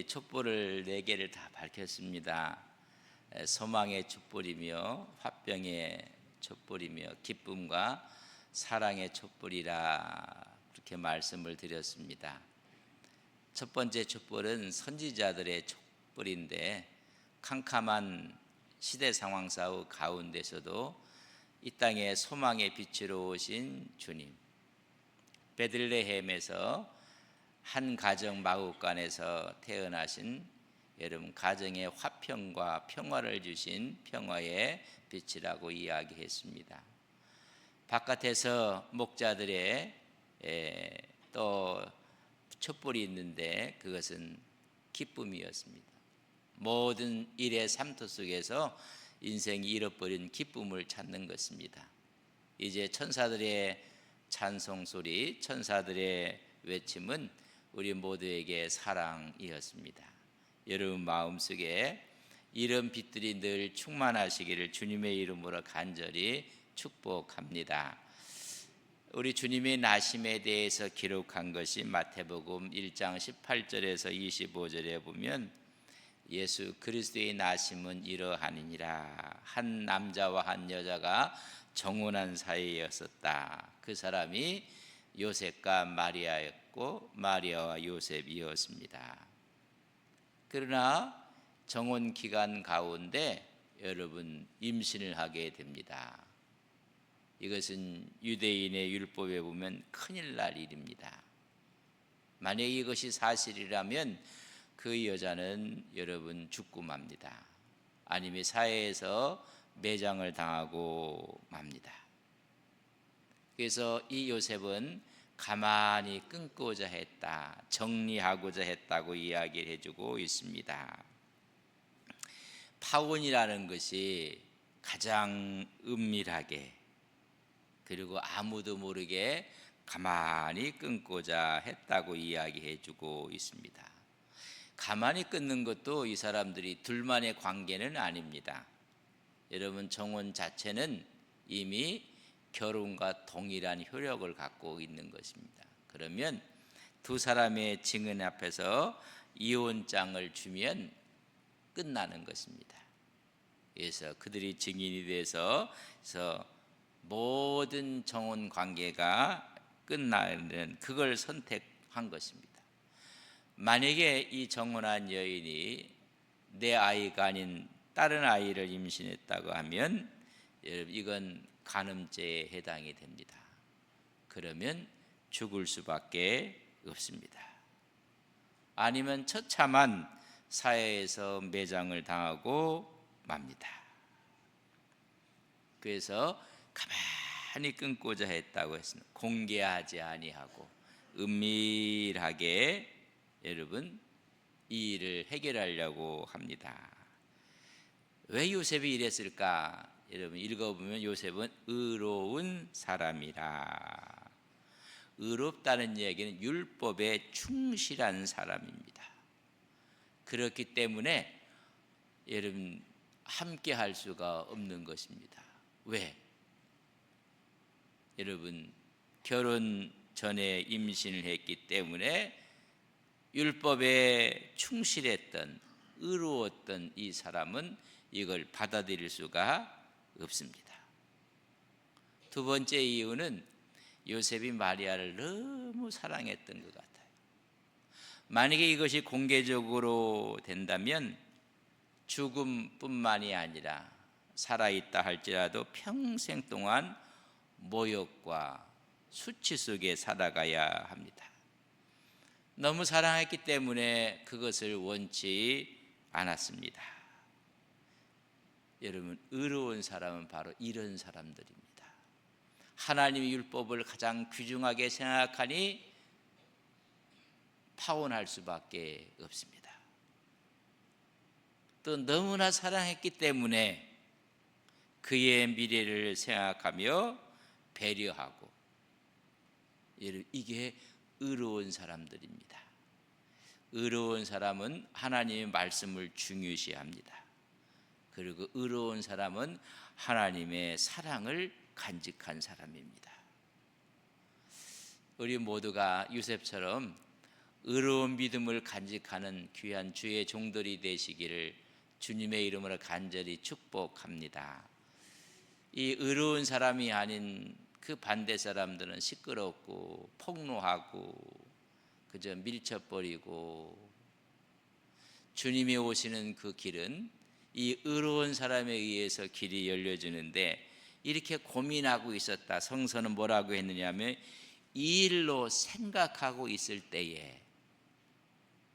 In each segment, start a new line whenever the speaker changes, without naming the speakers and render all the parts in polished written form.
촛불을 4개를 다 밝혔습니다. 소망의 촛불이며 화병의 촛불이며 기쁨과 사랑의 촛불이라 그렇게 말씀을 드렸습니다. 첫 번째 촛불은 선지자들의 촛불인데 캄캄한 시대 상황 속 가운데서도 이 땅에 소망의 빛으로 오신 주님, 베들레헴에서 한 가정 마구간에서 태어나신 여러분 가정의 화평과 평화를 주신 평화의 빛이라고 이야기했습니다. 바깥에서 목자들의 또 촛불이 있는데 그것은 기쁨이었습니다. 모든 일의 삶터 속에서 인생이 잃어버린 기쁨을 찾는 것입니다. 이제 천사들의 찬송 소리, 천사들의 외침은 우리 모두에게 사랑이었습니다. 여러분 마음속에 이런 빛들이 늘 충만하시기를 주님의 이름으로 간절히 축복합니다. 우리 주님의 나심에 대해서 기록한 것이 마태복음 1장 18절에서 25절에 보면 예수 그리스도의 나심은 이러하니라. 한 남자와 한 여자가 정혼한 사이였었다. 그 사람이 요셉과 마리아였고 마리아와 요셉이었습니다. 그러나 정혼 기간 가운데 여러분 임신을 하게 됩니다. 이것은 유대인의 율법에 보면 큰일 날 일입니다. 만약 이것이 사실이라면 그 여자는 여러분 죽고 맙니다. 아니면 사회에서 매장을 당하고 맙니다. 그래서 이 요셉은 가만히 끊고자 했다, 정리하고자 했다고 이야기를 해주고 있습니다. 파혼이라는 것이 가장 은밀하게 그리고 아무도 모르게 가만히 끊고자 했다고 이야기해주고 있습니다. 가만히 끊는 것도 이 사람들이 둘만의 관계는 아닙니다. 여러분 정혼 자체는 이미 결혼과 동일한 효력을 갖고 있는 것입니다. 그러면 두 사람의 증인 앞에서 이혼장을 주면 끝나는 것입니다. 그래서 그들이 증인이 돼서 모든 정혼 관계가 끝나는 그걸 선택한 것입니다. 만약에 이 정혼한 여인이 내 아이가 아닌 다른 아이를 임신했다고 하면 여러분 이건 간음죄에 해당이 됩니다. 그러면 죽을 수밖에 없습니다. 아니면 처참한 사회에서 매장을 당하고 맙니다. 그래서 가만히 끊고자 했다고 했습니다. 공개하지 아니하고 은밀하게 여러분 이 일을 해결하려고 합니다. 왜 요셉이 이랬을까? 여러분 읽어보면 요셉은 의로운 사람이라. 의롭다는 얘기는 율법에 충실한 사람입니다. 그렇기 때문에 여러분 함께 할 수가 없는 것입니다. 왜? 여러분 결혼 전에 임신을 했기 때문에 율법에 충실했던 의로웠던 이 사람은 이걸 받아들일 수가 없습니다. 두 번째 이유는 요셉이 마리아를 너무 사랑했던 것 같아요. 만약에 이것이 공개적으로 된다면 죽음뿐만이 아니라 살아있다 할지라도 평생 동안 모욕과 수치 속에 살아가야 합니다. 너무 사랑했기 때문에 그것을 원치 않았습니다. 여러분 의로운 사람은 바로 이런 사람들입니다. 하나님의 율법을 가장 귀중하게 생각하니 파혼할 수밖에 없습니다. 또 너무나 사랑했기 때문에 그의 미래를 생각하며 배려하고 이게 의로운 사람들입니다. 의로운 사람은 하나님의 말씀을 중요시합니다. 그리고 의로운 사람은 하나님의 사랑을 간직한 사람입니다. 우리 모두가 요셉처럼 의로운 믿음을 간직하는 귀한 주의 종들이 되시기를 주님의 이름으로 간절히 축복합니다. 이 의로운 사람이 아닌 그 반대 사람들은 시끄럽고 폭로하고 그저 밀쳐버리고, 주님이 오시는 그 길은 이 의로운 사람에 의해서 길이 열려지는데, 이렇게 고민하고 있었다. 성서는 뭐라고 했느냐면 이 일로 생각하고 있을 때에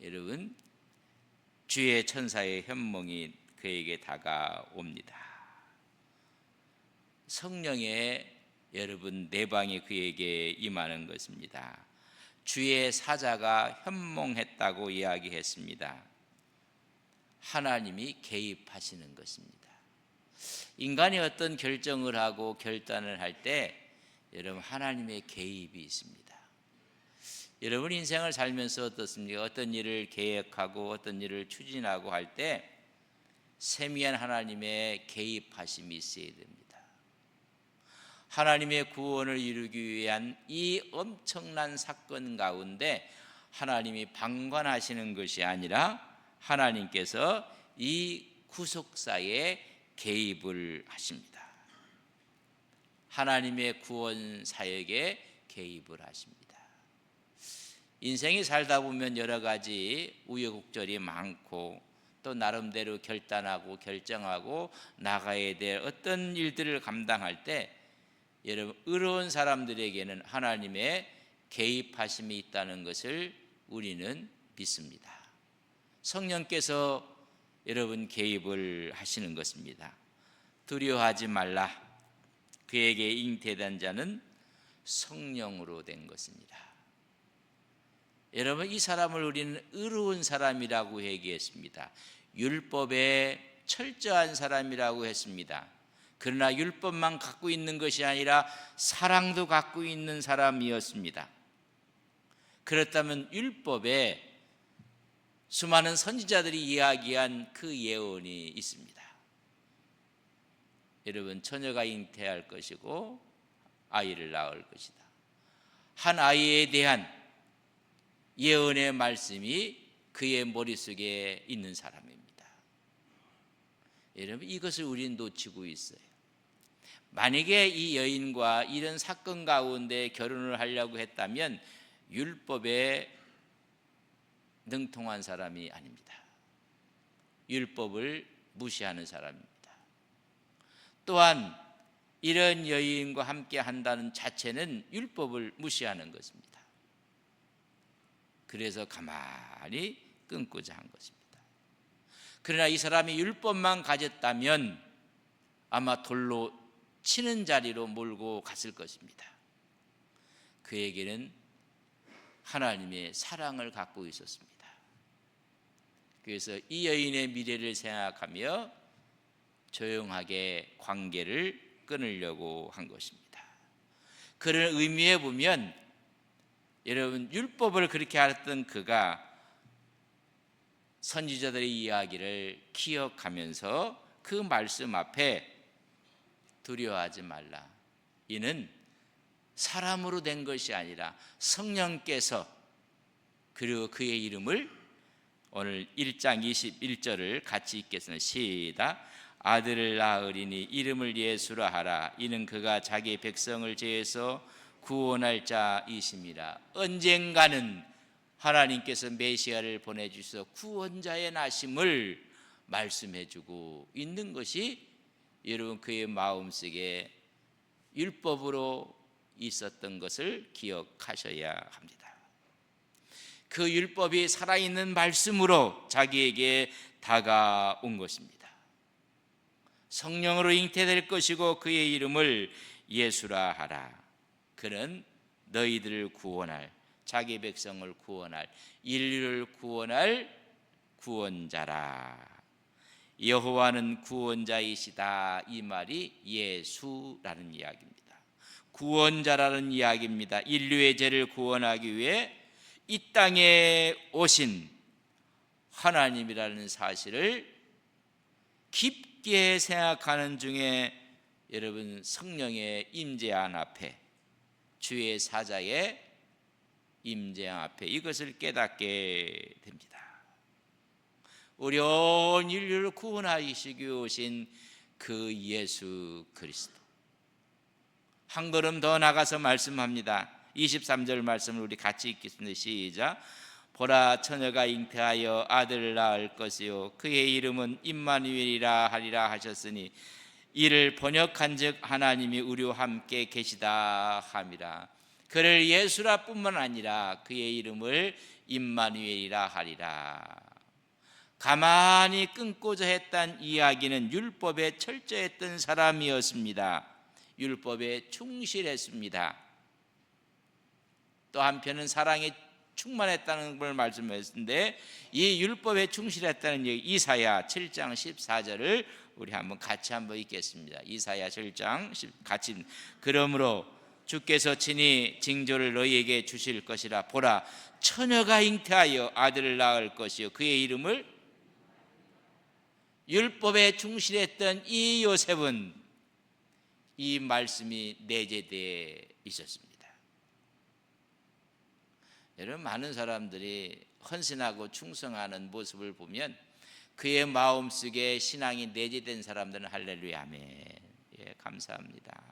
여러분 주의 천사의 현몽이 그에게 다가옵니다. 성령의 여러분 내방이 그에게 임하는 것입니다. 주의 사자가 현몽했다고 이야기했습니다. 하나님이 개입하시는 것입니다. 인간이 어떤 결정을 하고 결단을 할 때 여러분 하나님의 개입이 있습니다. 여러분 인생을 살면서 어떻습니까? 어떤 일을 계획하고 어떤 일을 추진하고 할 때 세미한 하나님의 개입하심이 있어야 됩니다. 하나님의 구원을 이루기 위한 이 엄청난 사건 가운데 하나님이 방관하시는 것이 아니라 하나님께서 이 구속사에 개입을 하십니다. 하나님의 구원 사역에 개입을 하십니다. 인생이 살다 보면 여러 가지 우여곡절이 많고 또 나름대로 결단하고 결정하고 나가야 될 어떤 일들을 감당할 때 여러분 의로운 사람들에게는 하나님의 개입하심이 있다는 것을 우리는 믿습니다. 성령께서 여러분 개입을 하시는 것입니다. 두려워하지 말라. 그에게 잉태된 자는 성령으로 된 것입니다. 여러분 이 사람을 우리는 의로운 사람이라고 얘기했습니다. 율법에 철저한 사람이라고 했습니다. 그러나 율법만 갖고 있는 것이 아니라 사랑도 갖고 있는 사람이었습니다. 그렇다면 율법에 수많은 선지자들이 이야기한 그 예언이 있습니다. 여러분 처녀가 잉태할 것이고 아이를 낳을 것이다. 한 아이에 대한 예언의 말씀이 그의 머릿속에 있는 사람입니다. 여러분 이것을 우리는 놓치고 있어요. 만약에 이 여인과 이런 사건 가운데 결혼을 하려고 했다면 율법에 능통한 사람이 아닙니다. 율법을 무시하는 사람입니다. 또한 이런 여인과 함께 한다는 자체는 율법을 무시하는 것입니다. 그래서 가만히 끊고자 한 것입니다. 그러나 이 사람이 율법만 가졌다면 아마 돌로 치는 자리로 몰고 갔을 것입니다. 그에게는 하나님의 사랑을 갖고 있었습니다. 그래서 이 여인의 미래를 생각하며 조용하게 관계를 끊으려고 한 것입니다. 그런 의미에 보면 여러분 율법을 그렇게 알았던 그가 선지자들의 이야기를 기억하면서 그 말씀 앞에 두려워하지 말라. 이는 사람으로 된 것이 아니라 성령께서, 그리고 그의 이름을 오늘 1장 21절을 같이 읽겠습니다. 시작. 아들을 낳으리니 이름을 예수라 하라. 이는 그가 자기 백성을 죄에서 구원할 자이심이라. 언젠가는 하나님께서 메시아를 보내주셔서 구원자의 나심을 말씀해주고 있는 것이 여러분 그의 마음속에 율법으로 있었던 것을 기억하셔야 합니다. 그 율법이 살아있는 말씀으로 자기에게 다가온 것입니다. 성령으로 잉태될 것이고 그의 이름을 예수라 하라. 그는 너희들을 구원할, 자기 백성을 구원할, 인류를 구원할 구원자라. 여호와는 구원자이시다. 이 말이 예수라는 이야기입니다. 구원자라는 이야기입니다. 인류의 죄를 구원하기 위해 이 땅에 오신 하나님이라는 사실을 깊게 생각하는 중에 여러분 성령의 임재한 앞에 주의 사자의 임재양 앞에 이것을 깨닫게 됩니다. 우리 온 인류를 구원하시기 오신 그 예수 그리스도. 한 걸음 더 나가서 말씀합니다. 23절 말씀을 우리 같이 읽겠습니다. 시작. 보라, 처녀가 잉태하여 아들을 낳을 것이요 그의 이름은 임마누엘이라 하리라 하셨으니 이를 번역한즉 하나님이 우리와 함께 계시다 함이라. 그를 예수라 뿐만 아니라 그의 이름을 임마누엘이라 하리라. 가만히 끊고자 했던 이야기는 율법에 철저했던 사람이었습니다. 율법에 충실했습니다. 또 한편은 사랑에 충만했다는 걸 말씀했는데, 이 율법에 충실했다는 얘기, 이사야 7장 14절을 우리 같이 한번 읽겠습니다. 이사야 7장 같이. 그러므로 주께서 친히 징조를 너희에게 주실 것이라. 보라, 처녀가 잉태하여 아들을 낳을 것이요 그의 이름을. 율법에 충실했던 이 요셉은 이 말씀이 내재되어 있었습니다. 여러분, 많은 사람들이 헌신하고 충성하는 모습을 보면 그의 마음속에 신앙이 내재된 사람들은 할렐루야 아멘, 예, 감사합니다.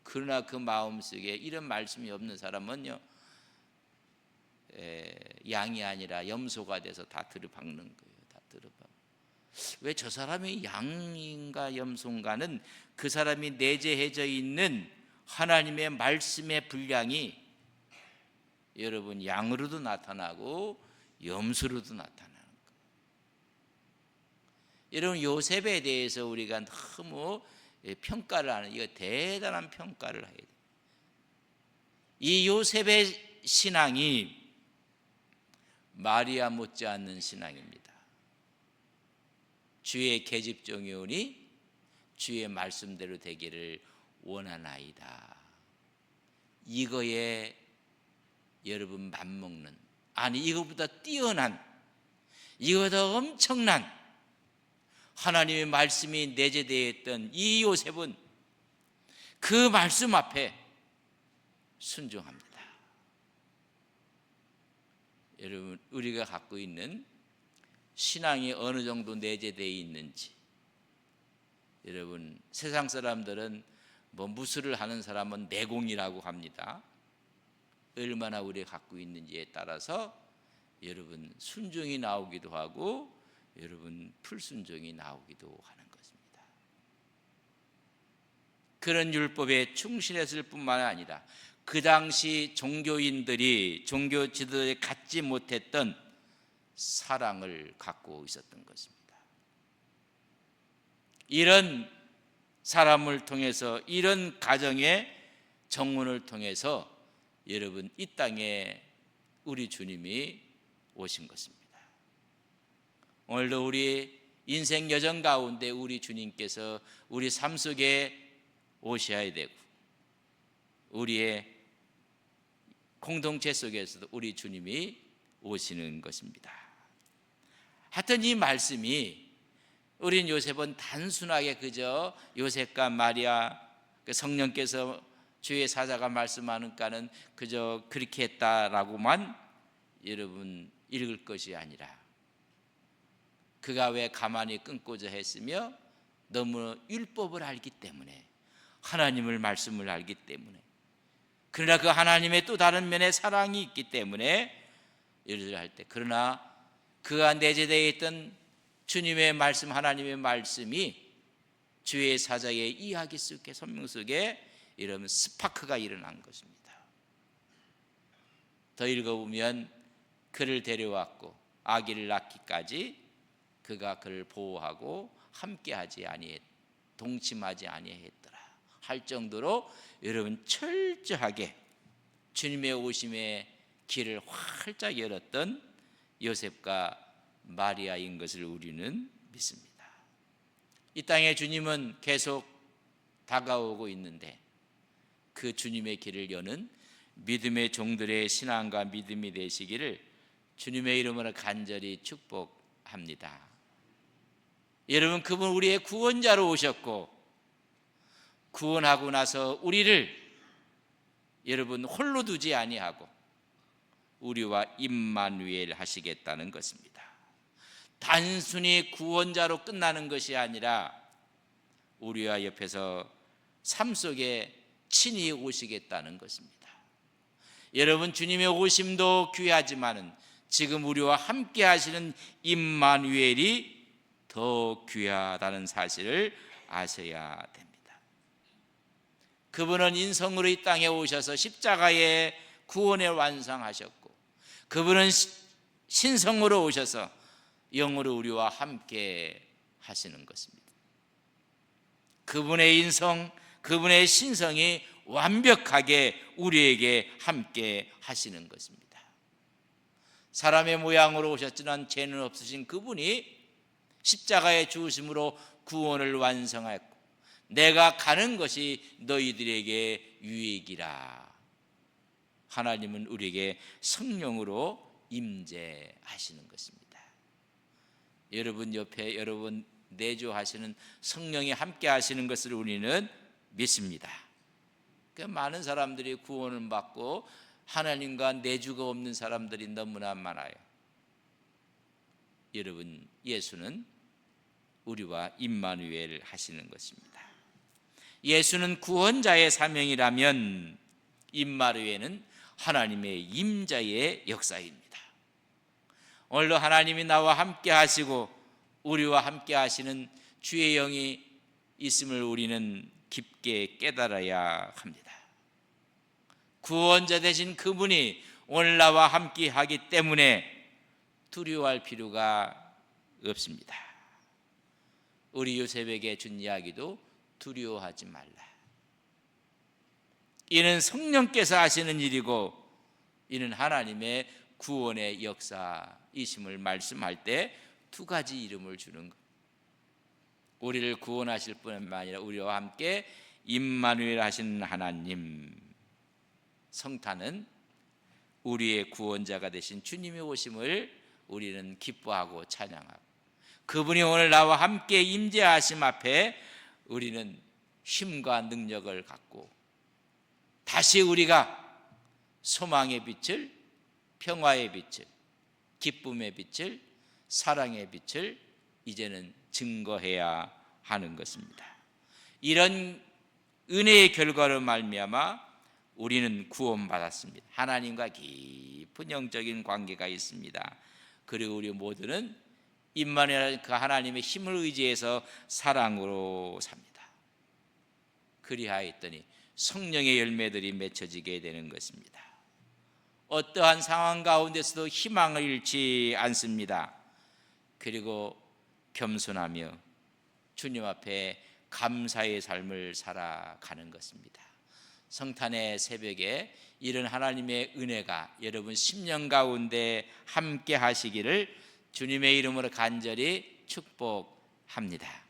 그러나 그 마음속에 이런 말씀이 없는 사람은요, 양이 아니라 염소가 돼서 다 들어박는 거예요. 다 들어박. 왜 저 사람이 양인가 염소인가는 그 사람이 내재해져 있는 하나님의 말씀의 분량이 여러분 양으로도 나타나고 염소로도 나타나는 거예요. 여러분, 요셉에 대해서 우리가 너무 평가를 하는, 이거 대단한 평가를 해야 돼요. 이 요셉의 신앙이 마리아 못지않는 신앙입니다. 주의 계집종이오니 주의 말씀대로 되기를 원하나이다. 이거에 여러분 맞먹는, 아니 이거보다 뛰어난, 이거보다 엄청난 하나님의 말씀이 내재되어 있던 이 요셉은 그 말씀 앞에 순종합니다. 여러분, 우리가 갖고 있는 신앙이 어느 정도 내재되어 있는지, 여러분, 세상 사람들은 무술을 하는 사람은 내공이라고 합니다. 얼마나 우리가 갖고 있는지에 따라서 여러분 순종이 나오기도 하고 여러분 불순종이 나오기도 하는 것입니다. 그런 율법에 충실했을 뿐만 아니라 그 당시 종교인들이, 종교 지도자들이 갖지 못했던 사랑을 갖고 있었던 것입니다. 이런 사람을 통해서, 이런 가정의 정문을 통해서 여러분 이 땅에 우리 주님이 오신 것입니다. 오늘도 우리 인생 여정 가운데 우리 주님께서 우리 삶 속에 오셔야 되고, 우리의 공동체 속에서도 우리 주님이 오시는 것입니다. 하여튼 이 말씀이, 우린 요셉은 단순하게 그저 요셉과 마리아, 그 성령께서 주의 사자가 말씀하는가는 그저 그렇게 했다라고만 여러분 읽을 것이 아니라, 그가 왜 가만히 끊고자 했으며 너무 율법을 알기 때문에, 하나님을 말씀을 알기 때문에, 그러나 그 하나님의 또 다른 면에 사랑이 있기 때문에 이를 할 때, 그러나 그가 내재되어 있던 주님의 말씀, 하나님의 말씀이 주의 사자의 이야기 속에, 선명 속에 이런 스파크가 일어난 것입니다. 더 읽어보면 그를 데려왔고 아기를 낳기까지 그가 그를 보호하고 함께하지 아니했, 동침하지 아니했더라 할 정도로 여러분 철저하게 주님의 오심의 길을 활짝 열었던 요셉과 마리아인 것을 우리는 믿습니다. 이 땅에 주님은 계속 다가오고 있는데 그 주님의 길을 여는 믿음의 종들의 신앙과 믿음이 되시기를 주님의 이름으로 간절히 축복합니다. 여러분, 그분 우리의 구원자로 오셨고, 구원하고 나서 우리를 여러분 홀로 두지 아니하고 우리와 임마누엘 하시겠다는 것입니다. 단순히 구원자로 끝나는 것이 아니라 우리와 옆에서 삶 속에 친히 오시겠다는 것입니다. 여러분 주님의 오심도 귀하지만은 지금 우리와 함께 하시는 임마누엘이 더 귀하다는 사실을 아셔야 됩니다. 그분은 인성으로 이 땅에 오셔서 십자가의 구원을 완성하셨고, 그분은 신성으로 오셔서 영으로 우리와 함께 하시는 것입니다. 그분의 인성, 그분의 신성이 완벽하게 우리에게 함께 하시는 것입니다. 사람의 모양으로 오셨지만 죄는 없으신 그분이 십자가의 죽으심으로 구원을 완성했고, 내가 가는 것이 너희들에게 유익이라. 하나님은 우리에게 성령으로 임재하시는 것입니다. 여러분 옆에 여러분 내주하시는 성령이 함께 하시는 것을 우리는 믿습니다. 많은 사람들이 구원을 받고 하나님과 내주가 없는 사람들이 너무나 많아요. 여러분, 예수는 우리와 임마누엘 하시는 것입니다. 예수는 구원자의 사명이라면 임마누엘은 하나님의 임자의 역사입니다. 오늘도 하나님이 나와 함께 하시고 우리와 함께 하시는 주의 영이 있음을 우리는 깊게 깨달아야 합니다. 구원자 되신 그분이 오늘 나와 함께 하기 때문에 두려워할 필요가 없습니다. 우리 요셉에게 준 이야기도 두려워하지 말라. 이는 성령께서 하시는 일이고 이는 하나님의 구원의 역사이심을 말씀할 때 두 가지 이름을 주는 것. 우리를 구원하실 뿐만 아니라 우리와 함께 임마누엘 하신 하나님, 성탄은 우리의 구원자가 되신 주님의 오심을 우리는 기뻐하고 찬양하고, 그분이 오늘 나와 함께 임재하심 앞에 우리는 힘과 능력을 갖고 다시 우리가 소망의 빛을, 평화의 빛을, 기쁨의 빛을, 사랑의 빛을 이제는 증거해야 하는 것입니다. 이런 은혜의 결과로 말미암아 우리는 구원받았습니다. 하나님과 깊은 영적인 관계가 있습니다. 그리고 우리 모두는 임마누엘 그 하나님의 힘을 의지해서 사랑으로 삽니다. 그리하였더니 성령의 열매들이 맺혀지게 되는 것입니다. 어떠한 상황 가운데서도 희망을 잃지 않습니다. 그리고 겸손하며 주님 앞에 감사의 삶을 살아가는 것입니다. 성탄의 새벽에 이런 하나님의 은혜가 여러분 10년 가운데 함께 하시기를 주님의 이름으로 간절히 축복합니다.